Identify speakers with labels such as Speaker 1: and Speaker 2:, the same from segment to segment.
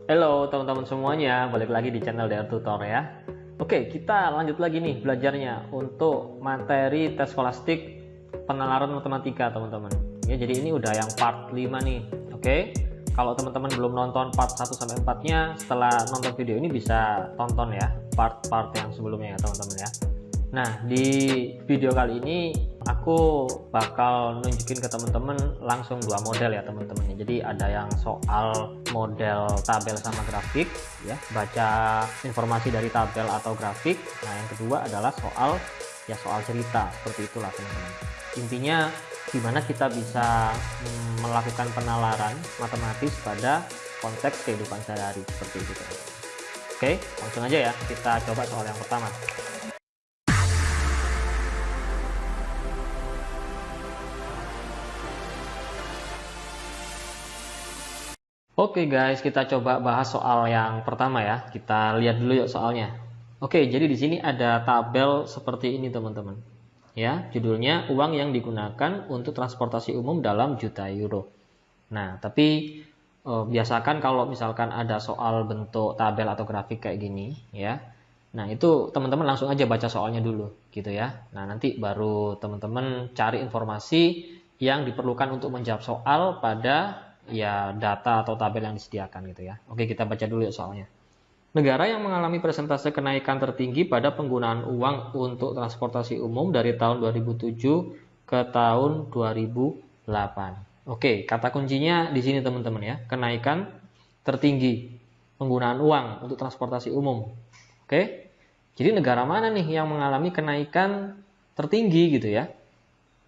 Speaker 1: Halo teman-teman semuanya, balik lagi di channel DR Tutor ya. Oke, kita lanjut lagi nih belajarnya untuk materi tes skolastik penalaran matematika teman-teman. Ya, jadi ini udah yang part 5 nih. Oke. Kalau teman-teman belum nonton part 1 sampai 4-nya, setelah nonton video ini bisa tonton ya part-part yang sebelumnya ya teman-teman ya. Nah, di video kali ini aku bakal nunjukin ke teman-teman langsung dua model ya teman-teman. Jadi ada yang soal model tabel sama grafik ya, baca informasi dari tabel atau grafik. Nah, yang kedua adalah soal cerita, seperti itulah teman-teman. Intinya gimana kita bisa melakukan penalaran matematis pada konteks kehidupan sehari-hari seperti itu teman-teman. Oke, langsung aja ya, kita coba soal yang pertama. Oke guys, kita coba bahas soal yang pertama ya. Kita lihat dulu yuk soalnya. Oke, jadi di sini ada tabel seperti ini teman-teman. Ya, judulnya uang yang digunakan untuk transportasi umum dalam juta euro. Nah, tapi biasakan kalau misalkan ada soal bentuk tabel atau grafik kayak gini ya. Nah, itu teman-teman langsung aja baca soalnya dulu gitu ya. Nah, nanti baru teman-teman cari informasi yang diperlukan untuk menjawab soal pada ya data atau tabel yang disediakan gitu ya. Oke, kita baca dulu ya soalnya. Negara yang mengalami persentase kenaikan tertinggi pada penggunaan uang untuk transportasi umum dari tahun 2007 ke tahun 2008. Oke, kata kuncinya di sini teman-teman ya. Kenaikan tertinggi penggunaan uang untuk transportasi umum. Oke. Jadi negara mana nih yang mengalami kenaikan tertinggi gitu ya?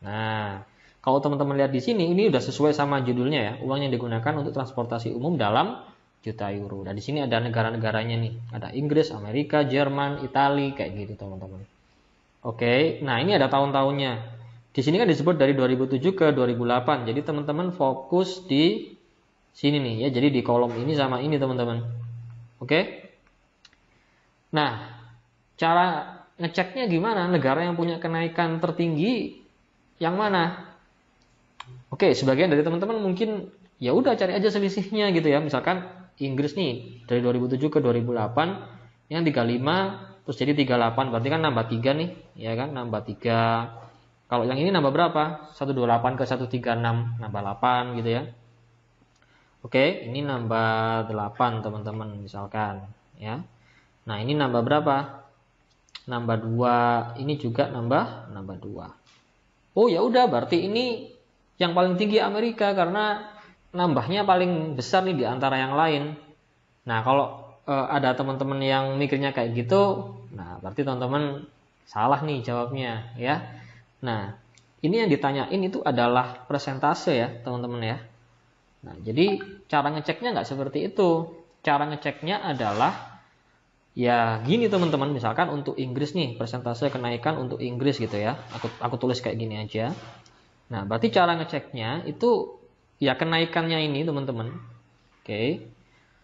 Speaker 1: Nah, kalau teman-teman lihat di sini, ini udah sesuai sama judulnya ya, uang yang digunakan untuk transportasi umum dalam juta euro. Nah, di sini ada negara-negaranya nih, ada Inggris, Amerika, Jerman, Italia, kayak gitu teman-teman. Oke, nah ini ada tahun-tahunnya. Di sini kan disebut dari 2007 ke 2008. Jadi teman-teman fokus di sini nih ya, jadi di kolom ini sama ini teman-teman. Oke. Nah, cara ngeceknya gimana? Negara yang punya kenaikan tertinggi yang mana? Oke, sebagian dari teman-teman mungkin ya udah cari aja selisihnya gitu ya. Misalkan Inggris nih dari 2007 ke 2008 yang 35 terus jadi 38 berarti kan nambah 3 nih, ya kan? Nambah 3. Kalau yang ini nambah berapa? 128 ke 136 nambah 8 gitu ya. Oke, ini nambah 8 teman-teman misalkan ya. Nah, ini nambah berapa? Nambah 2, ini juga nambah 2. Oh ya udah, berarti ini yang paling tinggi Amerika karena nambahnya paling besar nih di antara yang lain. Nah, kalau ada teman-teman yang mikirnya kayak gitu, nah berarti teman-teman salah nih jawabnya ya. Nah, ini yang ditanyain itu adalah persentase ya teman-teman ya. Nah, jadi cara ngeceknya nggak seperti itu. Cara ngeceknya adalah ya gini teman-teman, misalkan untuk Inggris nih, persentase kenaikan untuk Inggris gitu ya. Aku tulis kayak gini aja. Nah, berarti cara ngeceknya itu ya kenaikannya ini teman-teman. Oke.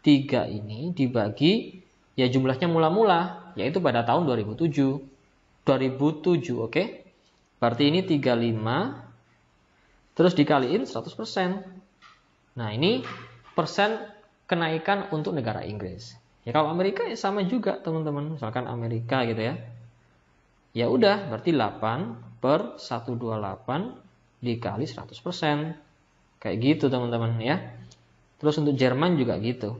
Speaker 1: 3 ini dibagi ya jumlahnya mula-mula, yaitu pada tahun 2007. 2007, oke. Berarti ini 35 terus dikaliin 100%. Nah, ini persen kenaikan untuk negara Inggris. Ya kalau Amerika ya sama juga teman-teman. Misalkan Amerika gitu ya. Ya udah, berarti 8 per 128 dikali 100%. Kayak gitu teman-teman ya. Terus untuk Jerman juga gitu.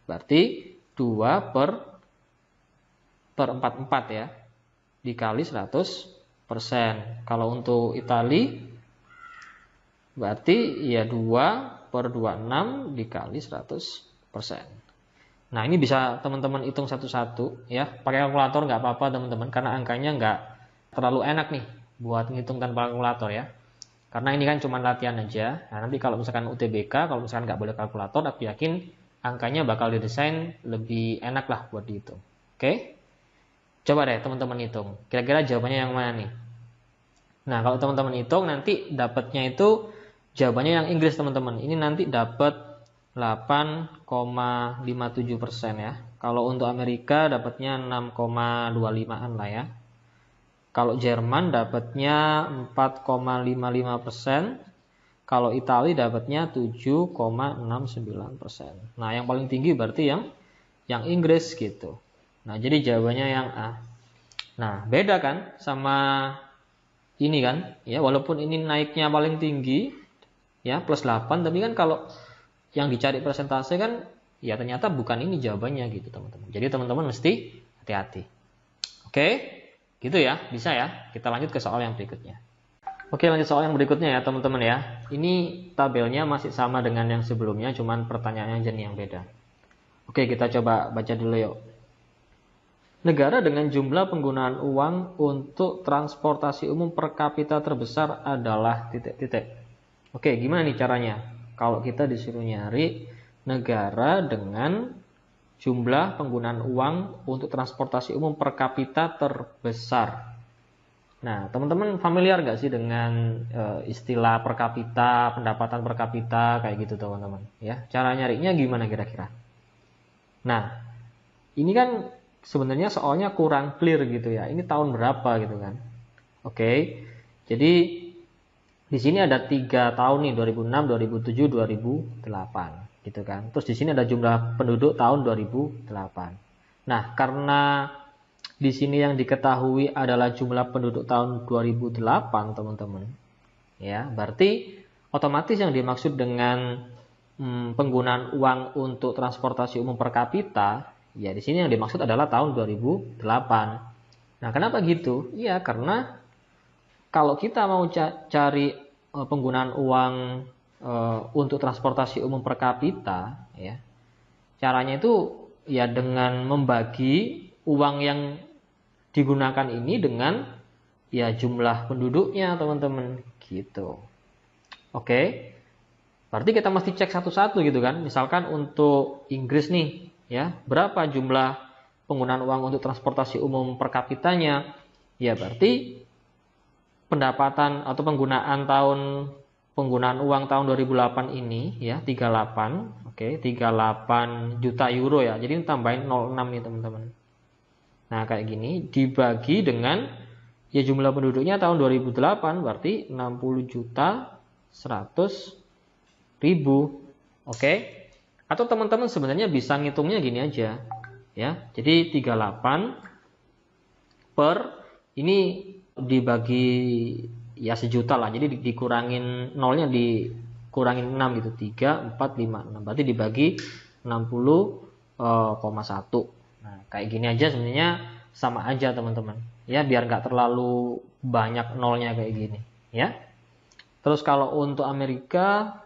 Speaker 1: Berarti 2 per 44 ya. Dikali 100%. Kalau untuk Italia berarti ya 2 per 26 dikali 100%. Nah, ini bisa teman-teman hitung satu-satu ya. Pakai kalkulator nggak apa-apa teman-teman, karena angkanya nggak terlalu enak nih buat ngitung tanpa kalkulator ya. Karena ini kan cuma latihan aja. Nah, nanti kalau misalkan UTBK, kalau misalkan nggak boleh kalkulator, aku yakin angkanya bakal didesain lebih enak lah buat dihitung. Oke? Coba deh teman-teman hitung. Kira-kira jawabannya yang mana nih? Nah, kalau teman-teman hitung nanti dapatnya itu jawabannya yang Inggris teman-teman. Ini nanti dapat 8,57% ya. Kalau untuk Amerika dapatnya 6,25an lah ya. Kalau Jerman dapatnya 4,55%. Kalau Italia dapatnya 7,69%. Nah, yang paling tinggi berarti yang Inggris gitu. Nah, jadi jawabannya yang A. Nah, beda kan sama ini kan? Ya, walaupun ini naiknya paling tinggi ya plus 8, tapi kan kalau yang dicari persentase kan ya ternyata bukan ini jawabannya gitu, teman-teman. Jadi teman-teman mesti hati-hati. Oke? Gitu ya, bisa ya. Kita lanjut ke soal yang berikutnya. Oke, lanjut soal yang berikutnya ya teman-teman ya. Ini tabelnya masih sama dengan yang sebelumnya, cuman pertanyaannya jadi yang beda. Oke, kita coba baca dulu yuk. Negara dengan jumlah penggunaan uang untuk transportasi umum per kapita terbesar adalah titik-titik. Oke, gimana nih caranya? Kalau kita disuruh nyari negara dengan jumlah penggunaan uang untuk transportasi umum per kapita terbesar. Nah, teman-teman familiar nggak sih dengan istilah per kapita, pendapatan per kapita kayak gitu teman-teman? Ya, cara nyarinya gimana kira-kira? Nah, ini kan sebenarnya soalnya kurang clear gitu ya. Ini tahun berapa gitu kan? Oke, jadi di sini ada 3 tahun nih, 2006, 2007, 2008 gitu kan. Terus di sini ada jumlah penduduk tahun 2008. Nah, karena di sini yang diketahui adalah jumlah penduduk tahun 2008, teman-teman. Ya, berarti otomatis yang dimaksud dengan penggunaan uang untuk transportasi umum per kapita, ya di sini yang dimaksud adalah tahun 2008. Nah, kenapa gitu? Ya, karena kalau kita mau cari penggunaan uang untuk transportasi umum per kapita, ya, caranya itu ya dengan membagi uang yang digunakan ini dengan ya jumlah penduduknya teman-teman gitu. Oke, berarti kita mesti cek satu-satu gitu kan. Misalkan untuk Inggris nih ya, berapa jumlah penggunaan uang untuk transportasi umum per kapitanya? Ya berarti pendapatan atau penggunaan uang tahun 2008 ini ya 38, oke, 38 juta euro ya. Jadi tambahin 06 nih teman-teman. Nah, kayak gini dibagi dengan ya jumlah penduduknya tahun 2008 berarti 60 juta 100 ribu. Oke. Atau teman-teman sebenarnya bisa ngitungnya gini aja. Ya. Jadi 38 per ini dibagi ya sejuta lah. Jadi dikurangin nolnya dikurangin 6 gitu. 3, 4, 5, 6. Berarti dibagi 60,1. Nah, kayak gini aja sebenarnya sama aja teman-teman. Ya, biar nggak terlalu banyak nolnya kayak gini. Ya. Terus kalau untuk Amerika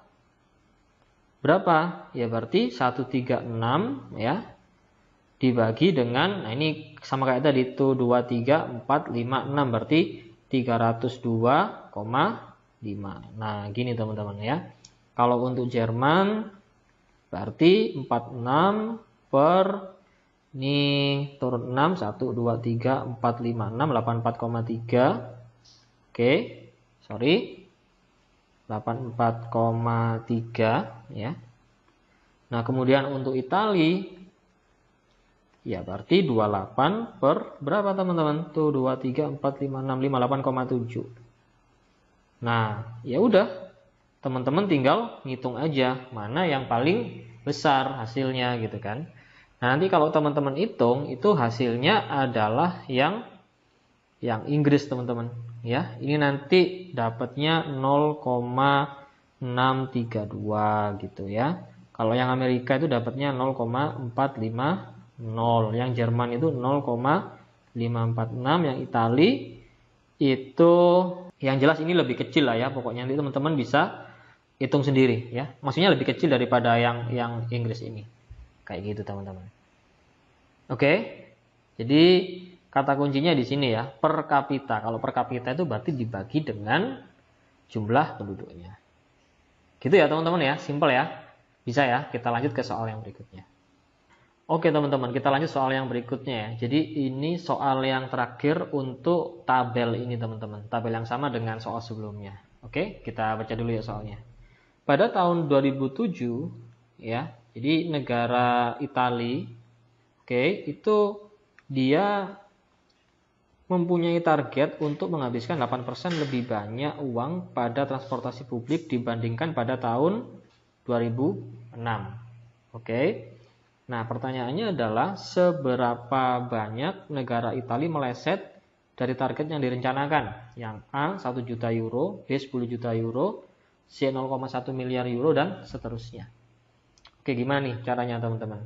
Speaker 1: berapa? Ya berarti 136 ya. Dibagi dengan, nah ini sama kayak tadi itu 2, 3, 4, 5, 6. Berarti 302,5. Nah, gini teman-teman ya. Kalau untuk Jerman berarti 46 per ini turun 6, 1, 2, 3, 4, 5, 6, 84,3. Oke, sorry. 84,3 ya. Nah, kemudian untuk Italia ya berarti 28 per berapa teman-teman? Tuh 2, 3, 4, 5, 6, 5, 8,7. Nah, ya udah. Teman-teman tinggal ngitung aja mana yang paling besar hasilnya gitu kan. Nah, nanti kalau teman-teman hitung itu hasilnya adalah yang Inggris teman-teman ya. Ini nanti dapatnya 0,632 gitu ya. Kalau yang Amerika itu dapatnya 0,450, yang Jerman itu 0,546, yang Italia itu yang jelas ini lebih kecil lah ya. Pokoknya nanti teman-teman bisa hitung sendiri ya. Maksudnya lebih kecil daripada yang Inggris ini. Kayak gitu teman-teman. Oke, jadi kata kuncinya di sini ya, per kapita. Kalau per kapita itu berarti dibagi dengan jumlah penduduknya. Gitu ya teman-teman ya, simple ya. Bisa ya, kita lanjut ke soal yang berikutnya. Oke teman-teman, kita lanjut soal yang berikutnya ya. Jadi ini soal yang terakhir untuk tabel ini teman-teman. Tabel yang sama dengan soal sebelumnya. Oke, kita baca dulu ya soalnya. Pada tahun 2007 ya, jadi negara Italia, oke, itu dia mempunyai target untuk menghabiskan 8% lebih banyak uang pada transportasi publik dibandingkan pada tahun 2006. Oke. Nah, pertanyaannya adalah seberapa banyak negara Italia meleset dari target yang direncanakan? Yang A 1 juta euro, B 10 juta euro, C 0,1 miliar euro, dan seterusnya. Oke, gimana nih caranya teman-teman?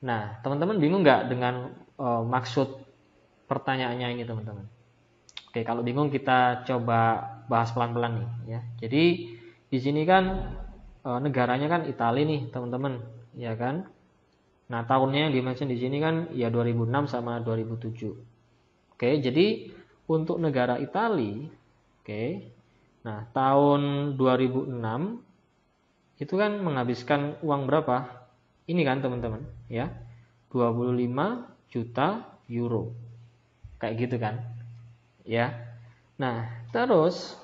Speaker 1: Nah, teman-teman bingung nggak dengan maksud pertanyaannya ini teman-teman? Oke, kalau bingung kita coba bahas pelan-pelan nih ya. Jadi di sini kan negaranya kan Italia nih teman-teman, ya kan? Nah, tahunnya yang dimention di sini kan ya 2006 sama 2007. Oke, jadi untuk negara Italia, oke. Nah, tahun 2006 itu kan menghabiskan uang berapa? Ini kan teman-teman, ya. 25 juta euro. Kayak gitu kan. Ya. Nah, terus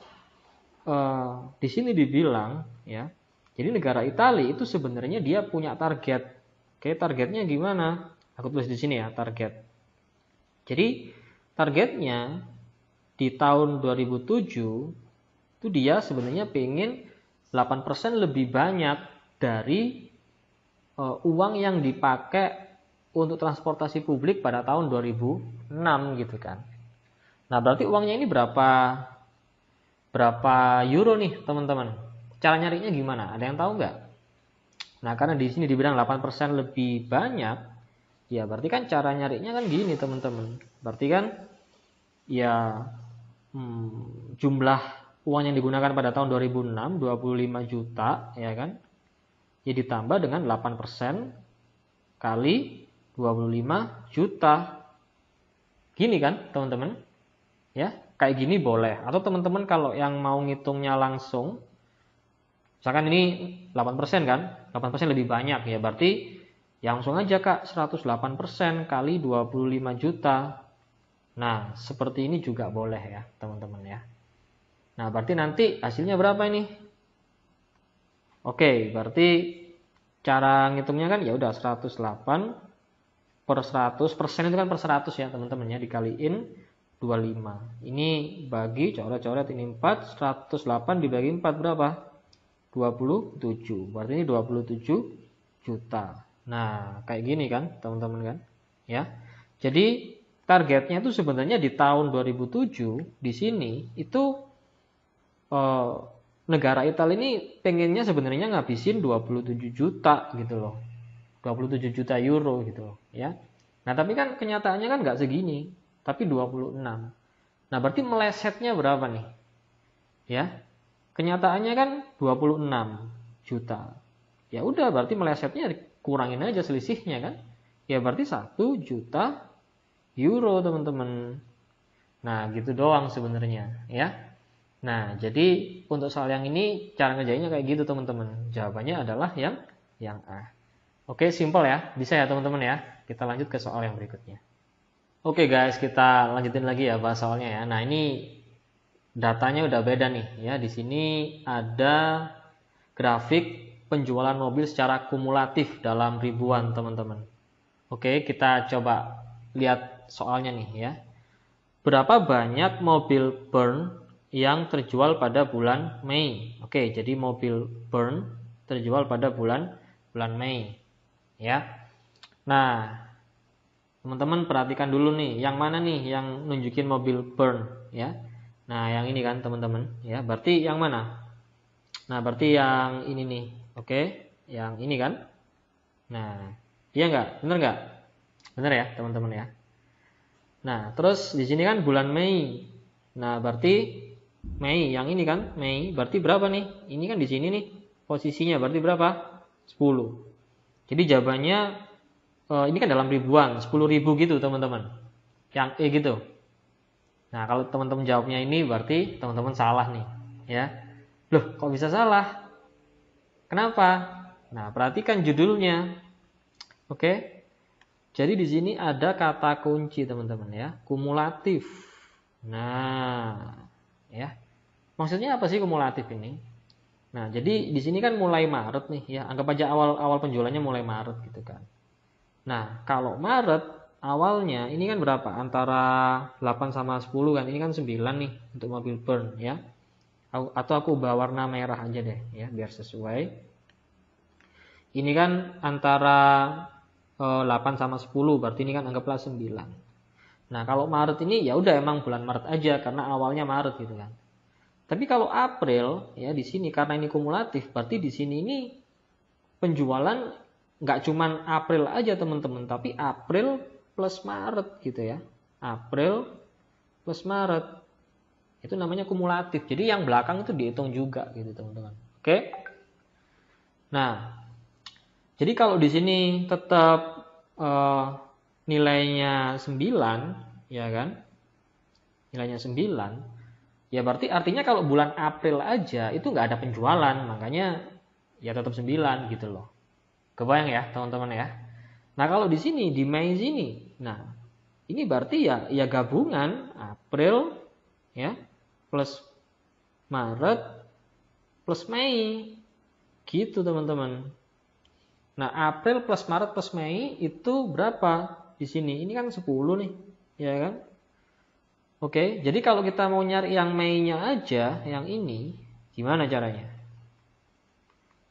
Speaker 1: di sini dibilang ya. Jadi negara Italia itu sebenarnya dia punya target. Oke, targetnya gimana? Aku tulis di sini ya, target. Jadi targetnya di tahun 2007 itu dia sebenarnya pengen 8% lebih banyak dari uang yang dipakai untuk transportasi publik pada tahun 2006 gitu kan. Nah, berarti uangnya ini berapa euro nih, teman-teman? Cara nyarinya gimana? Ada yang tahu nggak? Nah, karena di sini dibilang 8% lebih banyak, ya berarti kan cara nyarinya kan gini, teman-teman. Berarti kan ya jumlah uang yang digunakan pada tahun 2006 25 juta, ya kan? Ya ditambah dengan 8% kali 25 juta. Gini kan, teman-teman? Ya, kayak gini boleh. Atau teman-teman kalau yang mau ngitungnya langsung, misalkan ini 8% kan, 8% lebih banyak ya, berarti ya langsung aja Kak, 108% kali 25 juta. Nah, seperti ini juga boleh ya, teman-teman ya. Nah, berarti nanti hasilnya berapa ini? Oke, berarti cara ngitungnya kan ya udah 108 per 100%, itu kan per 100 ya, teman-teman ya, dikaliin 25. Ini bagi coret-coret ini 4, 108 dibagi 4 berapa? 27. Berarti ini 27 juta. Nah, kayak gini kan, teman-teman kan? Ya. Jadi targetnya itu sebenarnya di tahun 2007 di sini itu negara Italia ini pengennya sebenarnya ngabisin 27 juta gitu loh. 27 juta euro gitu loh, ya. Nah, tapi kan kenyataannya kan nggak segini, tapi 26. Nah, berarti melesetnya berapa nih? Ya. Kenyataannya kan 26 juta. Ya udah, berarti melesetnya kurangin aja selisihnya kan? Ya berarti 1 juta euro, teman-teman. Nah, gitu doang sebenarnya, ya. Nah, jadi untuk soal yang ini cara ngerjainnya kayak gitu, teman-teman. Jawabannya adalah yang A. Oke, simpel ya. Bisa ya, teman-teman ya. Kita lanjut ke soal yang berikutnya. Oke guys, kita lanjutin lagi ya bahas soalnya ya. Nah, ini datanya udah beda nih ya. Di sini ada grafik penjualan mobil secara kumulatif dalam ribuan, teman-teman. Oke, kita coba lihat soalnya nih ya. Berapa banyak mobil burn yang terjual pada bulan Mei? Oke, jadi mobil burn terjual pada bulan Mei. Ya. Nah, teman-teman perhatikan dulu nih, yang mana nih yang nunjukin mobil burn ya. Nah, yang ini kan teman-teman ya. Berarti yang mana? Nah, berarti yang ini nih. Oke, yang ini kan? Nah, iya enggak? Benar enggak? Benar ya, teman-teman ya. Nah, terus di sini kan bulan Mei. Nah, berarti Mei, yang ini kan Mei, berarti berapa nih? Ini kan di sini nih posisinya, berarti berapa? 10. Jadi jawabannya ini kan dalam ribuan, 10.000 gitu teman-teman. Yang E gitu. Nah, kalau teman-teman jawabnya ini berarti teman-teman salah nih, ya. Loh, kok bisa salah? Kenapa? Nah, perhatikan judulnya. Oke. Jadi di sini ada kata kunci teman-teman ya, kumulatif. Nah, ya. Maksudnya apa sih kumulatif ini? Nah, jadi di sini kan mulai Maret nih ya. Anggap aja awal penjualannya mulai Maret gitu kan. Nah, kalau Maret awalnya ini kan berapa? Antara 8 sama 10 kan. Ini kan 9 nih untuk mobil burn ya. Atau aku ubah warna merah aja deh ya biar sesuai. Ini kan antara 8 sama 10, berarti ini kan anggaplah 9. Nah, kalau Maret ini ya udah emang bulan Maret aja karena awalnya Maret gitu kan. Tapi kalau April ya di sini karena ini kumulatif, berarti di sini ini penjualan nggak cuman April aja teman-teman, tapi April plus Maret gitu ya. April plus Maret. Itu namanya kumulatif. Jadi yang belakang itu dihitung juga gitu teman-teman. Oke? Nah, jadi kalau di sini tetap nilainya 9, ya kan? Nilainya 9, ya berarti artinya kalau bulan April aja itu nggak ada penjualan, makanya ya tetap 9 gitu loh. Kebayang ya teman-teman ya? Nah kalau di sini, di Mei sini, nah ini berarti ya gabungan April ya plus Maret plus Mei gitu teman-teman. Nah, April plus Maret plus Mei itu berapa di sini? Ini kan 10 nih, ya kan? Oke, jadi kalau kita mau nyari yang Mei-nya aja, yang ini, gimana caranya?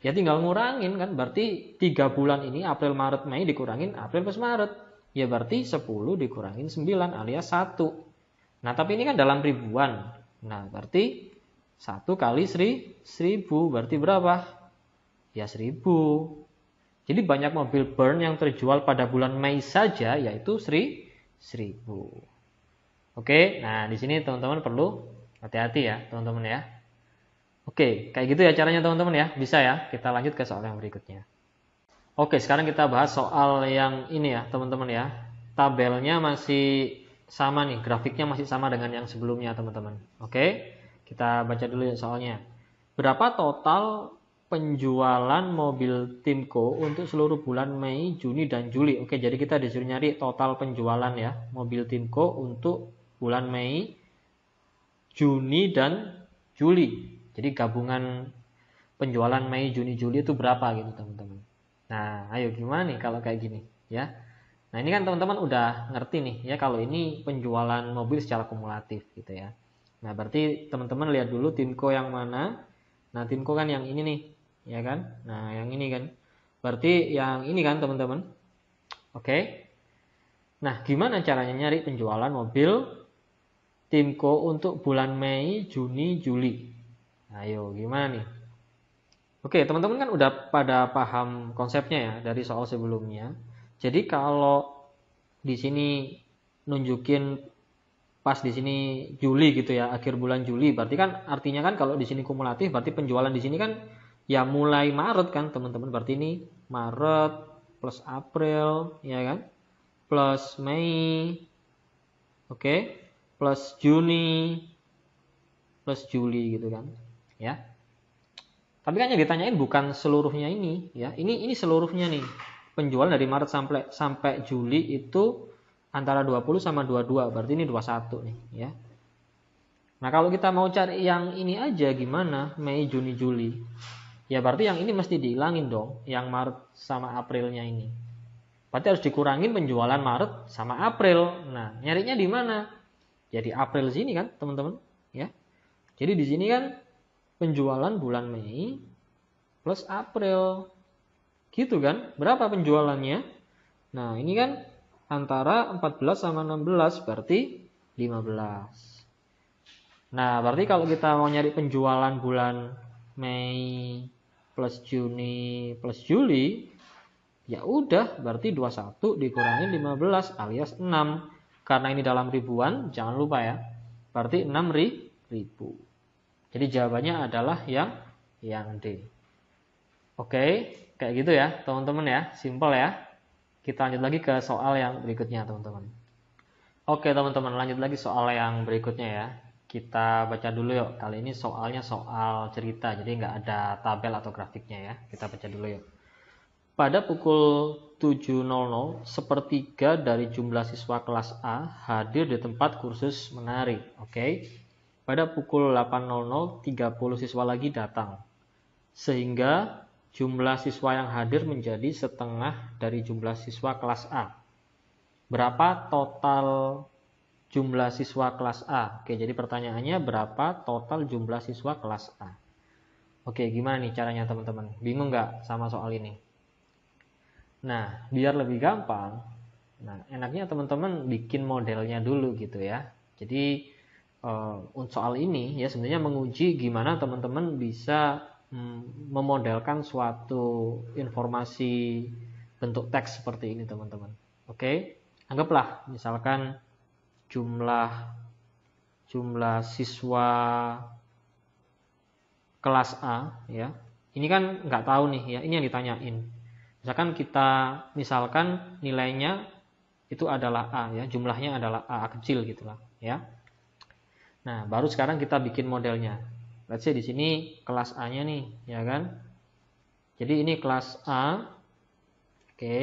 Speaker 1: Ya tinggal ngurangin kan, berarti 3 bulan ini April, Maret, Mei dikurangin April plus Maret. Ya berarti 10 dikurangin 9 alias 1. Nah, tapi ini kan dalam ribuan. Nah, berarti 1 kali 1000, berarti berapa? Ya 1000. Jadi banyak mobil burn yang terjual pada bulan Mei saja yaitu 1000. Oke, nah di sini teman-teman perlu hati-hati ya teman-teman ya. Oke, kayak gitu ya caranya teman-teman ya. Bisa ya, kita lanjut ke soal yang berikutnya. Oke, sekarang kita bahas soal yang ini ya teman-teman ya. Tabelnya masih sama nih, grafiknya masih sama dengan yang sebelumnya teman-teman. Oke, kita baca dulu ya soalnya. Berapa total penjualan mobil Timco untuk seluruh bulan Mei, Juni, dan Juli? Oke, jadi kita disuruh nyari total penjualan ya mobil Timco untuk bulan Mei, Juni, dan Juli. Jadi gabungan penjualan Mei, Juni, Juli itu berapa gitu teman-teman. Nah, ayo gimana nih kalau kayak gini ya. Nah, ini kan teman-teman udah ngerti nih ya kalau ini penjualan mobil secara kumulatif gitu ya. Nah, berarti teman-teman lihat dulu Timco yang mana. Nah, Timco kan yang ini nih. Ya kan? Nah, yang ini kan. Berarti yang ini kan, teman-teman. Oke. Nah, gimana caranya nyari penjualan mobil Timco untuk bulan Mei, Juni, Juli? Ayo, gimana nih? Oke, teman-teman kan udah pada paham konsepnya ya dari soal sebelumnya. Jadi kalau di sini nunjukin pas di sini Juli gitu ya, akhir bulan Juli, berarti kan artinya kan kalau di sini kumulatif berarti penjualan di sini kan ya mulai Maret kan teman-teman, berarti ini Maret plus April ya kan plus Mei, oke, plus Juni plus Juli gitu kan ya. Tapi kan yang ditanyain bukan seluruhnya ini ya, ini seluruhnya nih penjualan dari Maret sampai Juli itu antara 20 sama 22, berarti ini 21 nih ya. Nah kalau kita mau cari yang ini aja gimana, Mei, Juni, Juli, ya berarti yang ini mesti dihilangin dong, yang Maret sama Aprilnya ini. Berarti harus dikurangin penjualan Maret sama April. Nah, nyarinya di mana? Jadi April sini kan, teman-teman, ya. Jadi di sini kan penjualan bulan Mei plus April. Gitu kan? Berapa penjualannya? Nah, ini kan antara 14 sama 16 berarti 15. Nah, berarti kalau kita mau nyari penjualan bulan Mei plus Juni plus Juli, ya udah berarti 21 dikurangin 15 alias 6. Karena ini dalam ribuan, jangan lupa ya. Berarti 6.000. Jadi jawabannya adalah yang D. Oke, kayak gitu ya teman-teman ya. Simple ya. Kita lanjut lagi ke soal yang berikutnya teman-teman. Oke teman-teman, lanjut lagi soal yang berikutnya ya. Kita baca dulu yuk. Kali ini soalnya soal cerita, jadi nggak ada tabel atau grafiknya ya. Kita baca dulu yuk. Pada pukul 7.00, sepertiga dari jumlah siswa kelas A hadir di tempat kursus menari. Oke. Pada pukul 8.00, 30 siswa lagi datang. Sehingga jumlah siswa yang hadir menjadi setengah dari jumlah siswa kelas A. berapa total jumlah siswa kelas A? Oke, jadi pertanyaannya berapa total jumlah siswa kelas A? Oke, gimana nih caranya teman-teman? Bingung nggak sama soal ini? Nah, biar lebih gampang, nah enaknya teman-teman bikin modelnya dulu gitu ya. Jadi soal ini ya sebenarnya menguji gimana teman-teman bisa memodelkan suatu informasi bentuk teks seperti ini teman-teman. Oke, anggaplah misalkan jumlah siswa kelas A ya. Ini kan nggak tahu nih ya, ini yang ditanyain. Misalkan nilainya itu adalah A ya, jumlahnya adalah A kecil gitulah ya. Nah, baru sekarang kita bikin modelnya. Let's say di sini kelas A-nya nih, ya kan? Jadi ini kelas A. Oke.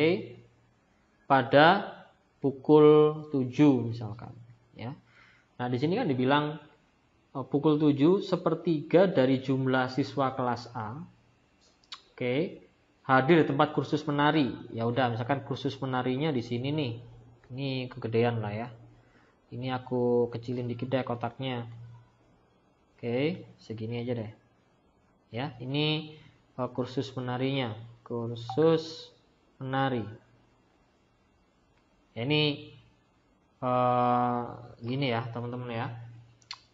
Speaker 1: Pada pukul 7 misalkan, ya. Nah, di sini kan dibilang pukul 7 sepertiga dari jumlah siswa kelas A. Oke. Hadir di tempat kursus menari. Ya udah, misalkan kursus menarinya di sini nih. Ini kegedean lah ya. Ini aku kecilin dikit deh kotaknya. Oke, segini aja deh. Ya, ini kursus menarinya. Kursus menari. Ya, ini gini ya, teman-teman ya.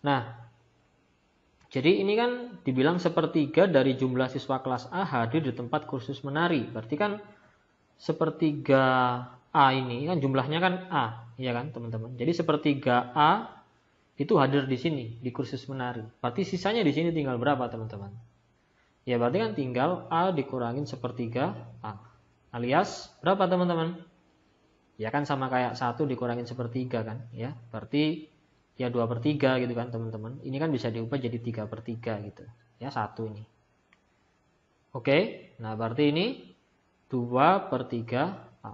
Speaker 1: Nah, jadi ini kan dibilang sepertiga dari jumlah siswa kelas A hadir di tempat kursus menari. Berarti kan sepertiga A ini kan jumlahnya kan A, ya kan teman-teman. Jadi sepertiga A itu hadir di sini di kursus menari. Berarti sisanya di sini tinggal berapa teman-teman? Ya berarti kan tinggal A dikurangin sepertiga A. Alias berapa teman-teman? Ya kan sama kayak 1 dikurangin sepertiga kan, ya. Berarti ya 2/3 gitu kan teman-teman. Ini kan bisa diubah jadi 3/3 gitu. Ya 1 ini. Oke, nah berarti ini 2/3 A.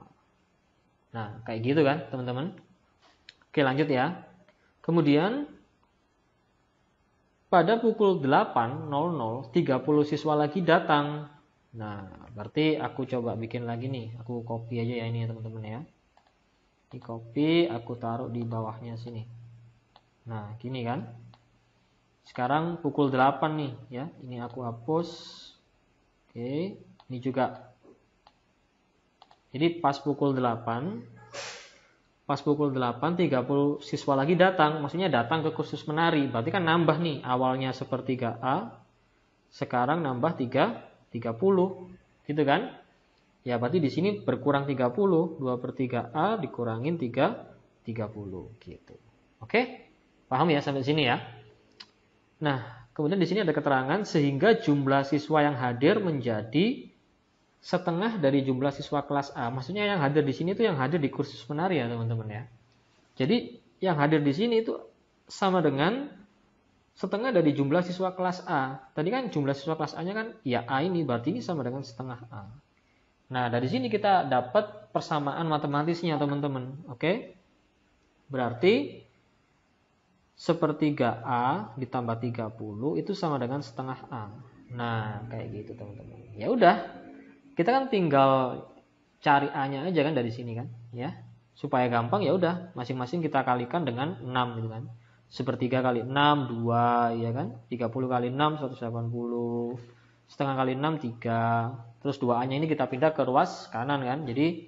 Speaker 1: Nah kayak gitu kan teman-teman. Oke lanjut ya. Kemudian pada pukul 8.00 30 siswa lagi datang. Nah berarti aku coba bikin lagi nih. Aku copy aja ya ini ya teman-teman ya. Di copy aku taruh di bawahnya sini. Nah, gini kan. Sekarang pukul 8 nih ya. Ini aku hapus. Oke, ini juga. Jadi pas pukul 8 30 siswa lagi datang. Maksudnya datang ke kursus menari. Berarti kan nambah nih. Awalnya sepertiga A. Sekarang nambah 30. Gitu kan? Ya, berarti di sini berkurang 30. 2/3 A dikurangin 30 gitu. Oke? Paham ya sampai sini ya? Nah, kemudian di sini ada keterangan sehingga jumlah siswa yang hadir menjadi setengah dari jumlah siswa kelas A. Maksudnya yang hadir di sini itu yang hadir di kursus menari ya teman-teman ya. Jadi yang hadir di sini itu sama dengan setengah dari jumlah siswa kelas A. Tadi kan jumlah siswa kelas A-nya kan ya A ini, berarti ini sama dengan setengah A. Nah, dari sini kita dapat persamaan matematisnya teman-teman. Oke? Berarti sepertiga A ditambah 30 itu sama dengan setengah A. Nah, kayak gitu teman-teman. Ya udah, kita kan tinggal cari A-nya aja kan dari sini kan, ya. Supaya gampang ya udah, masing-masing kita kalikan dengan 6 gitu kan. Sepertiga kali 6 2 ya kan. 30 kali 6 180. Setengah kali 6 3. Terus 2A-nya ini kita pindah ke ruas kanan kan. Jadi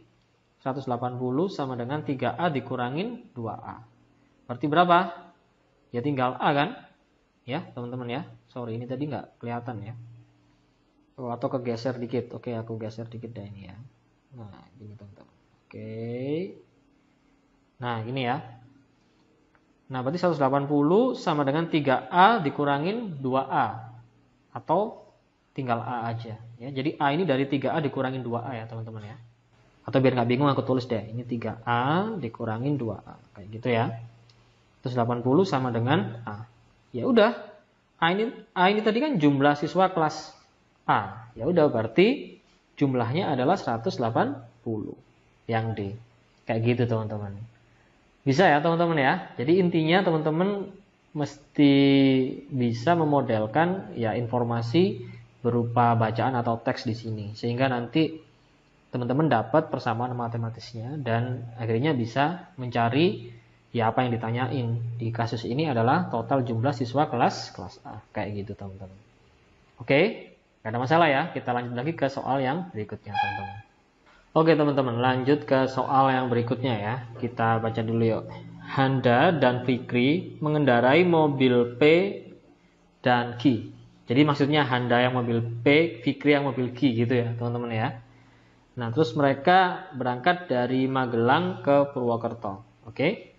Speaker 1: 180 sama dengan 3A dikurangin 2A. Berarti berapa? Ya tinggal A kan? Ya teman-teman ya. Sorry ini tadi nggak kelihatan ya. Oh, atau kegeser dikit. Oke aku geser dikit dah ini ya. Nah gini teman-teman. Oke. Nah gini ya. Nah berarti 180 sama dengan 3A dikurangin 2A. Atau tinggal A aja. Ya. Jadi A ini dari 3A dikurangin 2A ya teman-teman ya. Atau biar nggak bingung aku tulis deh. Ini 3A dikurangin 2A. Kayak gitu ya. 180 sama dengan A. Ya udah. A ini tadi kan jumlah siswa kelas A. Ya udah berarti jumlahnya adalah 180 yang D. Kayak gitu teman-teman. Bisa ya teman-teman ya. Jadi intinya teman-teman mesti bisa memodelkan ya informasi berupa bacaan atau teks di sini. Sehingga nanti teman-teman dapat persamaan matematisnya dan akhirnya bisa mencari ya apa yang ditanyain. Di kasus ini adalah total jumlah siswa kelas A, kayak gitu teman-teman. Oke, gak ada masalah ya. Kita lanjut lagi ke soal yang berikutnya teman-teman. Oke teman-teman, lanjut ke soal yang berikutnya ya. Kita baca dulu yuk. Handa dan Fikri mengendarai mobil P dan Q. Jadi maksudnya Handa yang mobil P, Fikri yang mobil Q gitu ya teman-teman ya. Nah, terus mereka berangkat dari Magelang ke Purwokerto. Oke.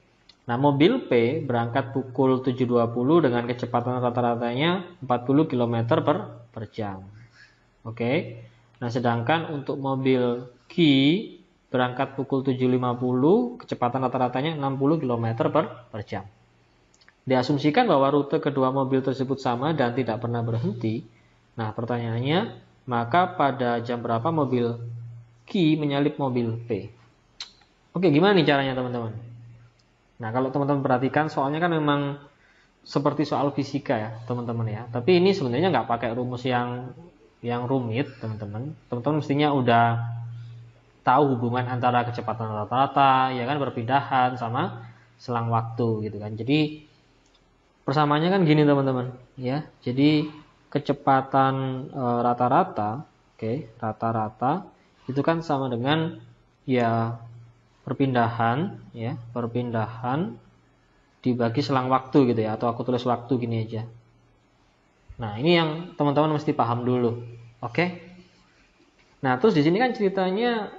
Speaker 1: Nah, mobil P berangkat pukul 7.20 dengan kecepatan rata-ratanya 40 km per jam. Oke. Nah, sedangkan untuk mobil Q berangkat pukul 7.50, kecepatan rata-ratanya 60 km per jam. Diasumsikan bahwa rute kedua mobil tersebut sama dan tidak pernah berhenti. Nah, pertanyaannya, maka pada jam berapa mobil Q menyalip mobil P? Oke, gimana nih caranya teman-teman? Nah, kalau teman-teman perhatikan soalnya kan memang seperti soal fisika ya teman-teman ya. Tapi ini sebenarnya nggak pakai rumus yang rumit teman-teman. Teman-teman mestinya udah tahu hubungan antara kecepatan rata-rata ya kan, perpindahan sama selang waktu gitu kan. Jadi persamaannya kan gini teman-teman ya. Jadi kecepatan rata-rata, oke, rata-rata itu kan sama dengan ya perpindahan dibagi selang waktu gitu ya, atau aku tulis waktu gini aja. Nah, ini yang teman-teman mesti paham dulu. Oke. Nah, terus di sini kan ceritanya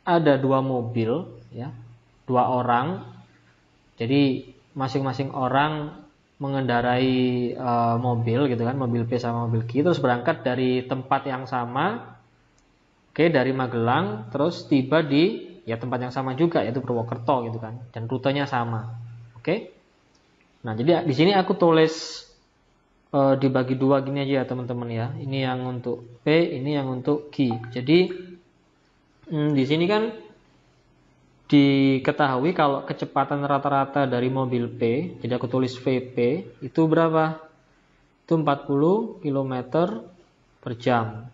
Speaker 1: ada dua mobil ya, dua orang. Jadi masing-masing orang mengendarai mobil gitu kan, mobil P sama mobil Q, terus berangkat dari tempat yang sama. Oke, dari Magelang terus tiba di ya tempat yang sama juga yaitu Purwokerto gitu kan, dan rutenya sama. Oke. Nah, jadi di sini aku tulis dibagi dua gini aja ya teman-teman ya. Ini yang untuk P, ini yang untuk Q. Jadi di sini kan diketahui kalau kecepatan rata-rata dari mobil P, jadi aku tulis VP itu berapa? Itu 40 km per jam.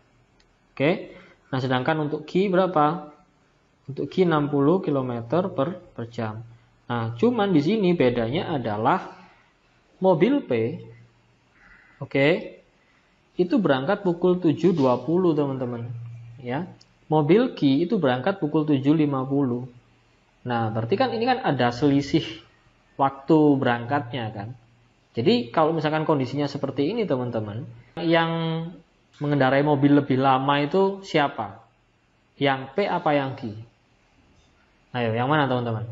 Speaker 1: Oke. Nah, sedangkan untuk Q berapa? Untuk Q 60 km per jam. Nah, cuman di sini bedanya adalah mobil P, oke, itu berangkat pukul 7.20 teman-teman. Ya, mobil Q itu berangkat pukul 7.50. Nah, berarti kan ini kan ada selisih waktu berangkatnya kan. Jadi kalau misalkan kondisinya seperti ini teman-teman, yang mengendarai mobil lebih lama itu siapa? Yang P apa yang Q? Ayo, yang mana teman-teman?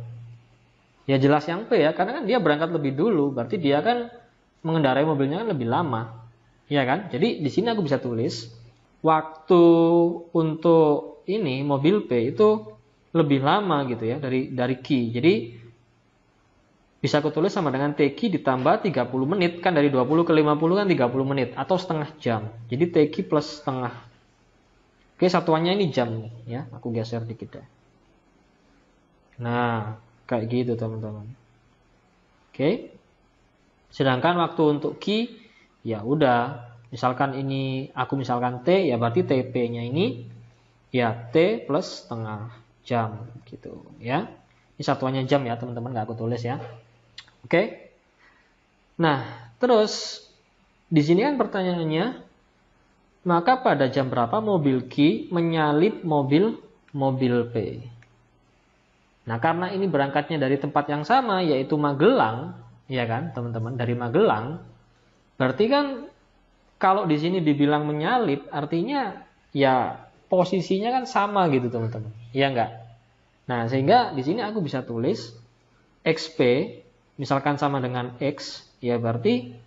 Speaker 1: Ya jelas yang P ya, karena kan dia berangkat lebih dulu, berarti dia kan mengendarai mobilnya kan lebih lama. Ya kan? Jadi di sini aku bisa tulis waktu untuk ini mobil P itu lebih lama gitu ya dari Q. Jadi bisa aku tulis sama dengan TQ ditambah 30 menit, kan dari 20 ke 50 kan 30 menit atau setengah jam. Jadi TQ plus setengah. Oke, satuannya ini jam nih ya. Aku geser dikit deh. Nah, kayak gitu teman-teman. Oke. Sedangkan waktu untuk Q ya udah, misalkan ini aku misalkan T ya berarti TP-nya ini ya T plus setengah jam gitu ya. Ini satuannya jam ya teman-teman, nggak aku tulis ya. Oke. Nah, terus di sini kan pertanyaannya, maka pada jam berapa mobil Q menyalip mobil P? Nah, karena ini berangkatnya dari tempat yang sama yaitu Magelang, ya kan, teman-teman, dari Magelang, berarti kan kalau di sini dibilang menyalip artinya ya posisinya kan sama gitu, teman-teman. Iya enggak? Nah, sehingga di sini aku bisa tulis XP misalkan sama dengan X, ya berarti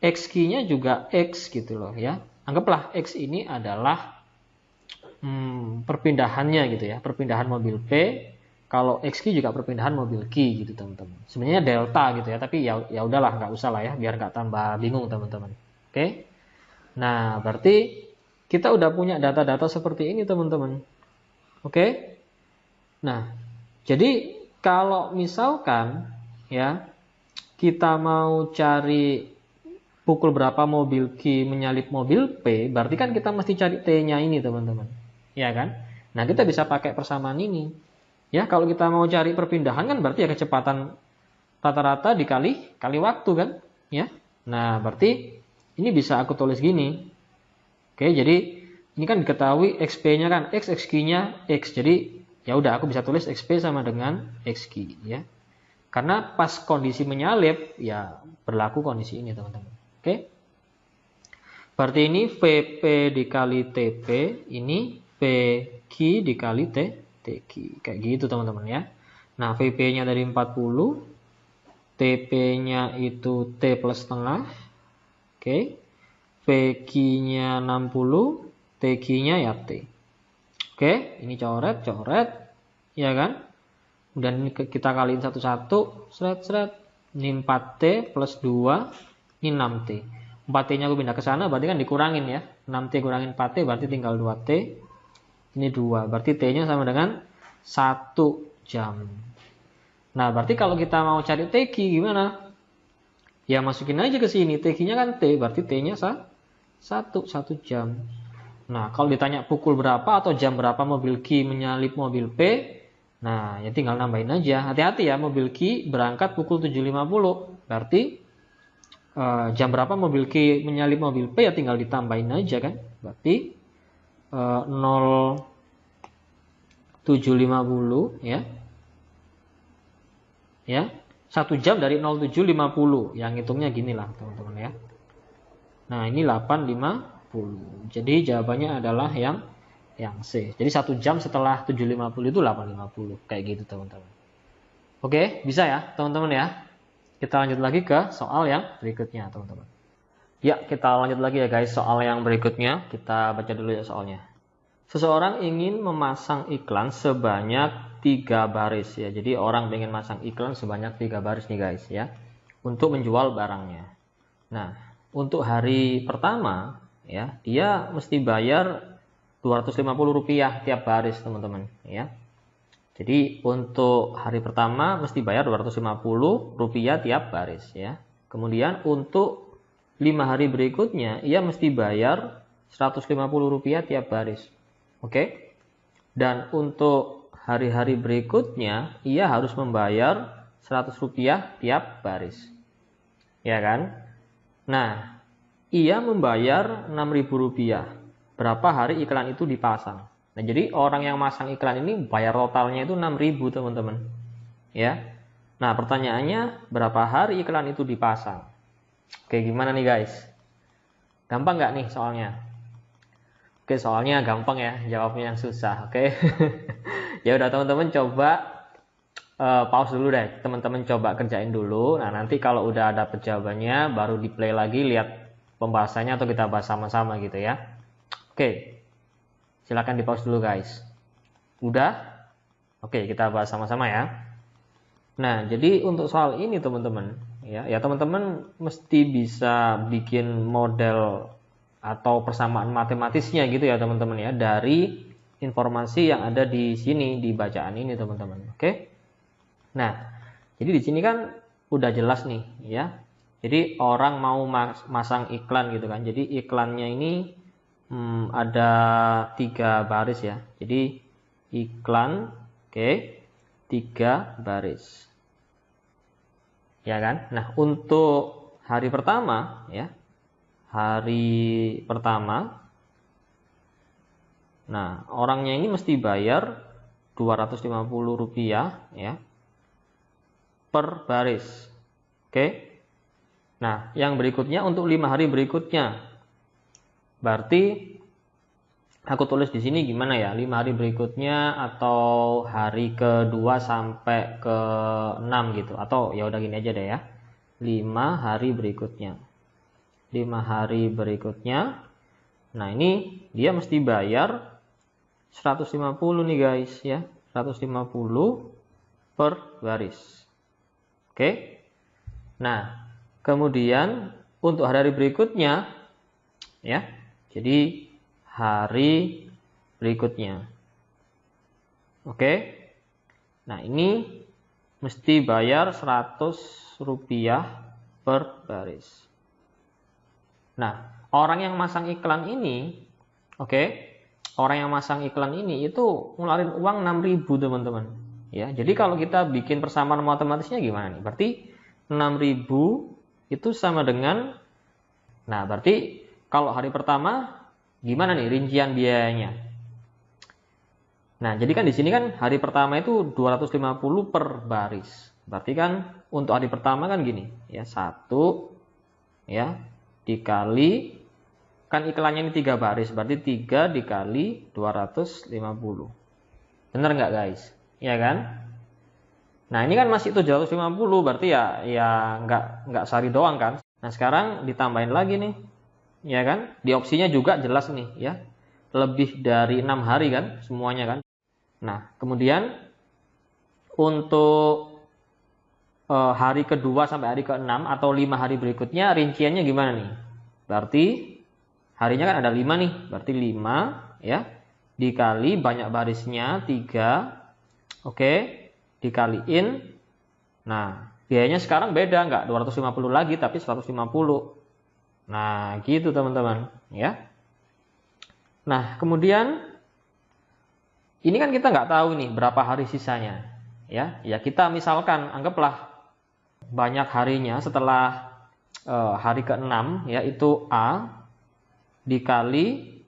Speaker 1: XQ-nya juga X gitu loh ya. Anggaplah X ini adalah perpindahannya gitu ya, perpindahan mobil P. Kalau XQ juga perpindahan mobil Q gitu teman-teman. Sebenarnya delta gitu ya, tapi ya udahlah, nggak usah lah ya, biar nggak tambah bingung teman-teman. Oke. Nah, berarti kita udah punya data-data seperti ini teman-teman. Oke. Nah, jadi kalau misalkan ya kita mau cari pukul berapa mobil Q menyalip mobil P, berarti kan kita mesti cari T-nya ini teman-teman. Ya kan? Nah, kita bisa pakai persamaan ini. Ya, kalau kita mau cari perpindahan kan berarti ya kecepatan rata-rata dikali waktu kan, ya. Nah, berarti ini bisa aku tulis gini. Oke, jadi ini kan diketahui XP-nya kan X, XQ-nya X. Jadi ya udah aku bisa tulis XP sama dengan XQ, ya. Karena pas kondisi menyalip ya berlaku kondisi ini, teman-teman. Oke. Berarti ini VP dikali TP, ini PQ dikali TQ. Kayak gitu, teman-teman, ya. Nah, VP-nya dari 40, TP-nya itu T plus setengah. Oke. PQ-nya 60, TQ-nya ya T. Oke, ini coret, ya kan? Dan ini kita kaliin satu-satu, seret. Ini 4T plus 2, ini 6T. 4T-nya aku pindah ke sana, berarti kan dikurangin ya. 6T kurangin 4T, berarti tinggal 2T. Ini 2, berarti T-nya sama dengan 1 jam. Nah, berarti kalau kita mau cari TQ gimana? Ya masukin aja ke sini, TQ-nya kan T, berarti T-nya 1 jam. Nah, kalau ditanya pukul berapa atau jam berapa mobil Q menyalip mobil P, nah, ya tinggal nambahin aja. Hati-hati ya, mobil Q berangkat pukul 7.50. Berarti jam berapa mobil Q menyalip mobil P ya tinggal ditambahin aja kan. Berarti 07.50 ya. Ya. 1 jam dari 07.50. Yang hitungnya gini lah, teman-teman ya. Nah, ini 8.50. Jadi jawabannya adalah yang C. Jadi 1 jam setelah 7.50 itu 8.50. Kayak gitu, teman-teman. Oke, bisa ya, teman-teman ya. Kita lanjut lagi ke soal yang berikutnya, teman-teman. Ya, kita lanjut lagi ya guys, soal yang berikutnya. Kita baca dulu ya soalnya. Seseorang ingin memasang iklan sebanyak 3 baris ya. Jadi orang ingin masang iklan sebanyak 3 baris nih guys ya. Untuk menjual barangnya. Nah, untuk hari pertama ya, dia mesti bayar Rp250 tiap baris, teman-teman ya. Jadi untuk hari pertama mesti bayar Rp250 tiap baris ya. Kemudian untuk 5 hari berikutnya ia mesti bayar Rp150 tiap baris. Oke. Dan untuk hari-hari berikutnya ia harus membayar Rp100 tiap baris. Ya kan? Nah, ia membayar Rp6.000. Berapa hari iklan itu dipasang. Nah, jadi orang yang masang iklan ini bayar totalnya itu 6.000, teman-teman. Ya. Nah, pertanyaannya berapa hari iklan itu dipasang? Oke, gimana nih guys? Gampang nggak nih soalnya? Oke, soalnya gampang ya, jawabnya yang susah. Oke. Ya udah, teman-teman coba pause dulu deh. Teman-teman coba kerjain dulu. Nah, nanti kalau udah ada jawabannya baru di play lagi, lihat pembahasannya atau kita bahas sama-sama gitu ya. Oke, silakan di pause dulu guys. Udah? Oke, kita bahas sama-sama ya. Nah, jadi untuk soal ini teman-teman, ya teman-teman mesti bisa bikin model atau persamaan matematisnya gitu ya teman-teman ya, dari informasi yang ada di sini di bacaan ini teman-teman. Oke. Nah, jadi di sini kan udah jelas nih ya. Jadi orang mau masang iklan gitu kan. Jadi iklannya ini ada 3 baris ya. Jadi iklan, oke, 3 baris. Ya kan? Nah, untuk hari pertama ya. Hari pertama. Nah, orangnya ini mesti bayar Rp250 ya per baris. Oke. Nah, yang berikutnya untuk 5 hari berikutnya. Berarti aku tulis di sini gimana ya? 5 hari berikutnya atau hari kedua sampai ke 6 gitu. Atau ya udah gini aja deh ya. 5 hari berikutnya. 5 hari berikutnya. Nah, ini dia mesti bayar 150 nih guys ya. 150 per baris. Oke. Nah, kemudian untuk hari-hari berikutnya ya. Jadi hari berikutnya. Oke. Nah, ini mesti bayar Rp100 per baris. Nah, orang yang masang iklan ini, oke, orang yang masang iklan ini itu ngeluarin uang 6.000 teman-teman. Ya, jadi kalau kita bikin persamaan matematisnya gimana nih? Berarti 6.000 itu sama dengan, nah berarti kalau hari pertama gimana nih rincian biayanya? Nah, jadi kan di sini kan hari pertama itu 250 per baris. Berarti kan untuk hari pertama kan gini, ya 1 ya dikali, kan iklannya ini 3 baris, berarti 3 dikali 250. Bener nggak guys? Ya kan? Nah, ini kan masih 750, berarti ya nggak sehari doang kan. Nah, sekarang ditambahin lagi nih. Ya kan? Di opsinya juga jelas nih ya. Lebih dari 6 hari kan semuanya kan. Nah, kemudian untuk hari kedua sampai hari ke-6 atau 5 hari berikutnya rinciannya gimana nih? Berarti harinya kan ada 5 nih, berarti 5 ya dikali banyak barisnya 3, oke, dikaliin. Nah, biayanya sekarang beda, nggak 250 lagi tapi 150. Nah, gitu teman-teman ya. Nah, kemudian ini kan kita nggak tahu nih berapa hari sisanya ya. Ya kita misalkan anggaplah banyak harinya setelah hari ke-6 yaitu A dikali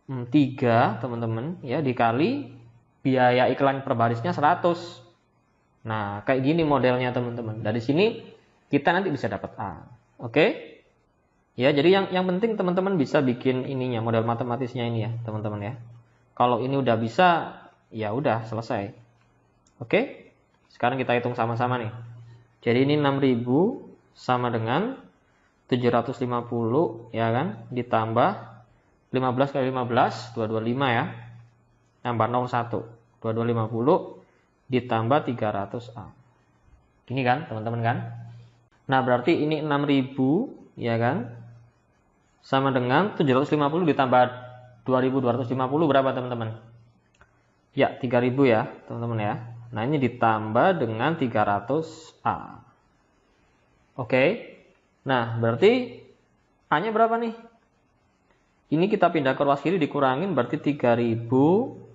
Speaker 1: 3 teman-teman ya, dikali biaya iklan per barisnya 100. Nah, kayak gini modelnya teman-teman. Dari sini kita nanti bisa dapat A. Oke? Ya, jadi yang penting teman-teman bisa bikin ininya, model matematisnya ini ya, teman-teman ya. Kalau ini udah bisa, ya udah selesai. Oke? Sekarang kita hitung sama-sama nih. Jadi ini 6.000 sama dengan 750 ya kan, ditambah 15 kali 15 225 ya, tambah 01 2250 ditambah 300A. Gini kan teman-teman kan. Nah, berarti ini 6.000 ya kan, sama dengan 750 ditambah 2.250 berapa teman-teman? Ya 3.000 ya teman-teman ya. Nah, ini ditambah dengan 300A. Oke. Nah, berarti A-nya berapa nih? Ini kita pindah ke ruas kiri dikurangin, berarti 3.000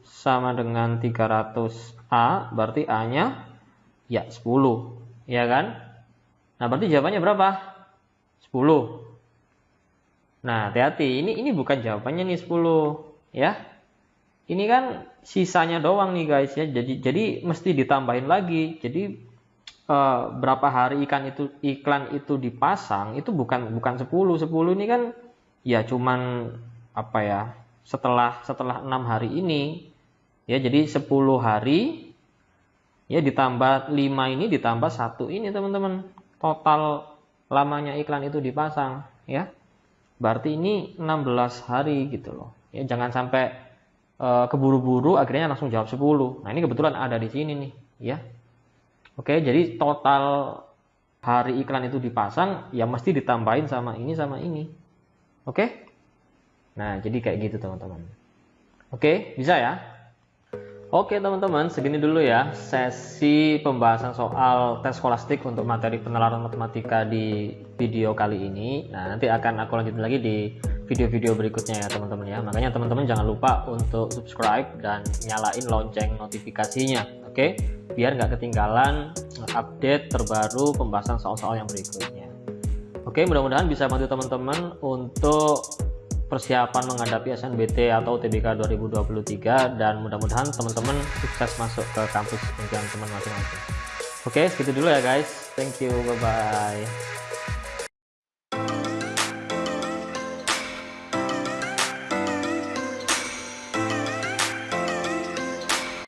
Speaker 1: sama dengan 300A, berarti A-nya ya 10, ya kan? Nah, berarti jawabannya berapa? 10. Nah, hati-hati, ini bukan jawabannya nih 10, ya. Ini kan sisanya doang nih guys ya. Jadi mesti ditambahin lagi. Jadi berapa hari iklan itu dipasang itu bukan 10. 10 ini kan ya cuman apa ya, setelah 6 hari ini ya, jadi 10 hari ya ditambah 5 ini ditambah 1 ini teman-teman, total lamanya iklan itu dipasang ya, berarti ini 16 hari gitu loh ya. Jangan sampai keburu-buru akhirnya langsung jawab 10. Nah, ini kebetulan ada di sini nih ya. Oke, jadi total hari iklan itu dipasang ya mesti ditambahin sama ini. Oke? Nah, jadi kayak gitu teman-teman. Oke, bisa ya? Oke teman-teman, segini dulu ya sesi pembahasan soal tes skolastik untuk materi penalaran matematika di video kali ini. Nah, nanti akan aku lanjutin lagi di video-video berikutnya ya teman-teman ya. Makanya teman-teman jangan lupa untuk subscribe dan nyalain lonceng notifikasinya. Oke? Biar nggak ketinggalan update terbaru pembahasan soal-soal yang berikutnya. Oke, mudah-mudahan bisa bantu teman-teman untuk persiapan menghadapi SNBT atau UTBK 2023, dan mudah-mudahan teman-teman sukses masuk ke kampus impian teman masing-masing. Oke, segitu dulu ya guys. Thank you, bye-bye.